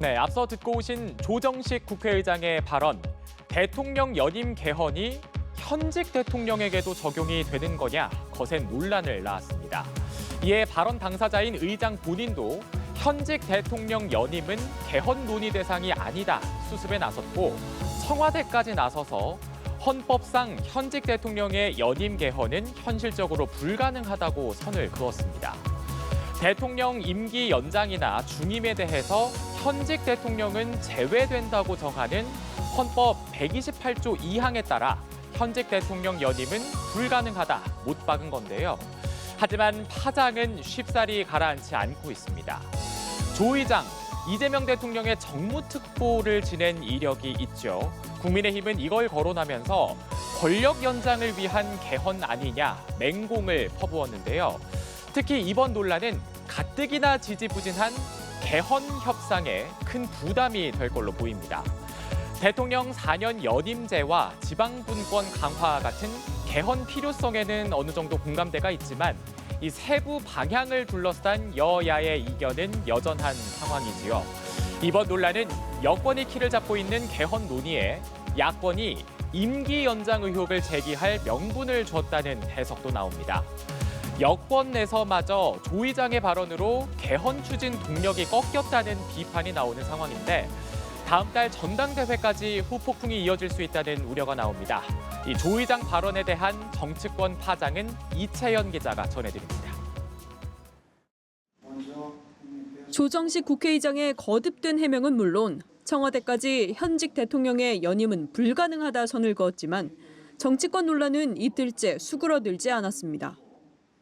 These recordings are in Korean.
네, 앞서 듣고 오신 조정식 국회의장의 발언. 대통령 연임 개헌이 현직 대통령에게도 적용이 되는 거냐 거센 논란을 낳았습니다. 이에 발언 당사자인 의장 본인도 현직 대통령 연임은 개헌 논의 대상이 아니다 수습에 나섰고 청와대까지 나서서 헌법상 현직 대통령의 연임 개헌은 현실적으로 불가능하다고 선을 그었습니다. 대통령 임기 연장이나 중임에 대해서 현직 대통령은 제외된다고 정하는 헌법 128조 2항에 따라 현직 대통령 연임은 불가능하다 못 박은 건데요. 하지만 파장은 쉽사리 가라앉지 않고 있습니다. 조 의장, 이재명 대통령의 정무특보를 지낸 이력이 있죠. 국민의힘은 이걸 거론하면서 권력 연장을 위한 개헌 아니냐 맹공을 퍼부었는데요. 특히 이번 논란은 가뜩이나 지지부진한 개헌 협상에 큰 부담이 될 걸로 보입니다. 대통령 4년 연임제와 지방분권 강화 같은 개헌 필요성에는 어느 정도 공감대가 있지만 이 세부 방향을 둘러싼 여야의 이견은 여전한 상황이지요. 이번 논란은 여권이 키를 잡고 있는 개헌 논의에 야권이 임기 연장 의혹을 제기할 명분을 줬다는 해석도 나옵니다. 여권 내서마저 조 의장의 발언으로 개헌 추진 동력이 꺾였다는 비판이 나오는 상황인데 다음 달 전당대회까지 후폭풍이 이어질 수 있다는 우려가 나옵니다. 이 조 의장 발언에 대한 정치권 파장은 이채연 기자가 전해드립니다. 조정식 국회의장의 거듭된 해명은 물론 청와대까지 현직 대통령의 연임은 불가능하다 선을 그었지만 정치권 논란은 이틀째 수그러들지 않았습니다.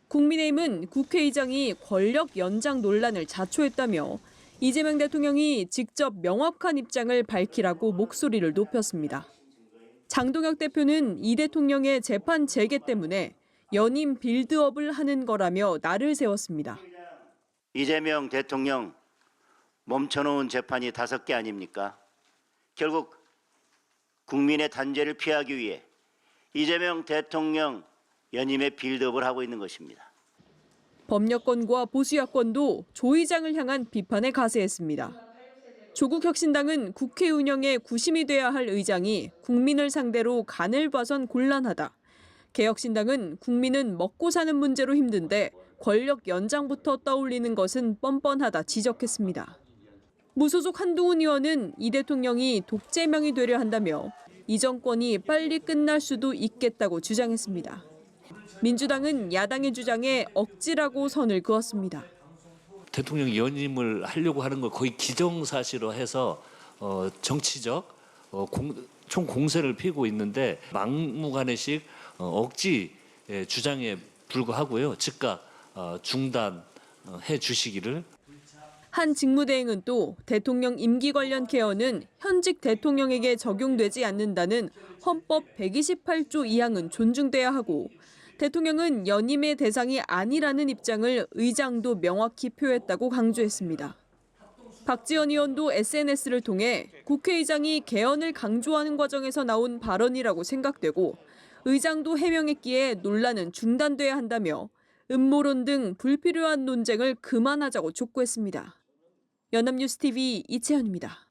국민의힘은 국회의장이 권력 연장 논란을 자초했다며 이재명 대통령이 직접 명확한 입장을 밝히라고 목소리를 높였습니다. 장동혁 대표는 이 대통령의 재판 재개 때문에 연임 빌드업을 하는 거라며 날을 세웠습니다. 이재명 대통령 멈춰놓은 재판이 5개 아닙니까? 결국 국민의 단죄를 피하기 위해 이재명 대통령 연임의 빌드업을 하고 있는 것입니다. 법여권과 보수야권도 조 의장을 향한 비판에 가세했습니다. 조국 혁신당은 국회 운영에 구심이 돼야 할 의장이 국민을 상대로 간을 봐선 곤란하다. 개혁신당은 국민은 먹고 사는 문제로 힘든데 권력 연장부터 떠올리는 것은 뻔뻔하다 지적했습니다. 무소속 한동훈 의원은 이 대통령이 독재명이 되려 한다며 이 정권이 빨리 끝날 수도 있겠다고 주장했습니다. 민주당은 야당의 주장에 억지라고 선을 그었습니다. 대통령 연임을 하려고 하는 걸 거의 기정사실로 해서 정치적 총 공세를 피우고 있는데 막무가내식 억지 주장에 불과하고요. 즉각 중단해 주시기를. 한 직무대행은 또 대통령 임기 관련 개헌은 현직 대통령에게 적용되지 않는다는 헌법 128조 2항은 존중돼야 하고 대통령은 연임의 대상이 아니라는 입장을 의장도 명확히 표했다고 강조했습니다. 박지원 의원도 SNS를 통해 국회의장이 개헌을 강조하는 과정에서 나온 발언이라고 생각되고 의장도 해명했기에 논란은 중단돼야 한다며 음모론 등 불필요한 논쟁을 그만하자고 촉구했습니다. 연합뉴스 TV 이채연입니다.